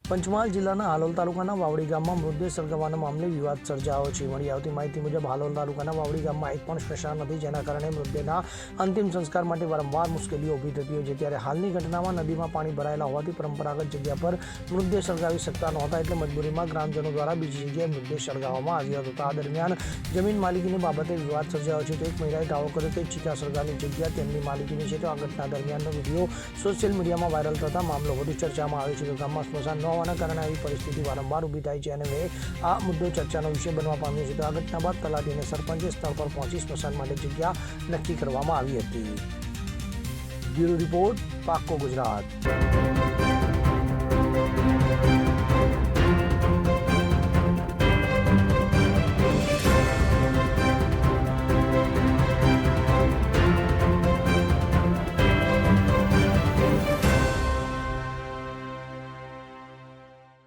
પંચમહાલ જિલ્લાના હાલોલ તાલુકાના વાવડી ગામમાં મૃતદેહ સળગાવવાના મામલે વિવાદ સર્જાયો છે. મળી આવતી માહિતી મુજબ હાલોલ તાલુકાના વાવડી ગામમાં એક પણ સ્મશાન નથી, જેના કારણે મૃતદેહના અંતિમ સંસ્કાર માટે વારંવાર મુશ્કેલીઓ ઊભી થતી હોય છે. ત્યારે હાલની ઘટનામાં નદીમાં પાણી ભરાયેલા હોવાથી પરંપરાગત જગ્યા પર મૃતદેહ સળગાવી શકતા નહોતા, એટલે મજબૂરીમાં ગ્રામજનો દ્વારા બીજી જગ્યાએ મૃતદેહ સળગાવવામાં આવ્યો હતો. આ દરમિયાન જમીન માલિકીની બાબતે વિવાદ સર્જાયો છે. તો એક મહિલાએ દાવો કર્યો કે ચિતા સળગાવની જગ્યા તેમની માલિકીની છે. તો આ ઘટના દરમિયાનનો વિડીયો સોશિયલ મીડિયામાં વાયરલ થતા મામલો વધુ ચર્ચામાં આવ્યો છે. તો ગામમાં સ્મશાન ન હોવાના કારણે આવી પરિસ્થિતિ વારંવાર ઊભી થાય છે અને હવે આ મુદ્દો ચર્ચાનો વિષય બનવા પામ્યો છે. તો આ ઘટના બાદ તલાટી અને સરપંચે સ્થળ પર પહોંચી સ્મશાન માટે જગ્યા નક્કી કરવામાં આવી હતી. બ્યુરો રિપોર્ટ, પાક્કો ગુજરાત.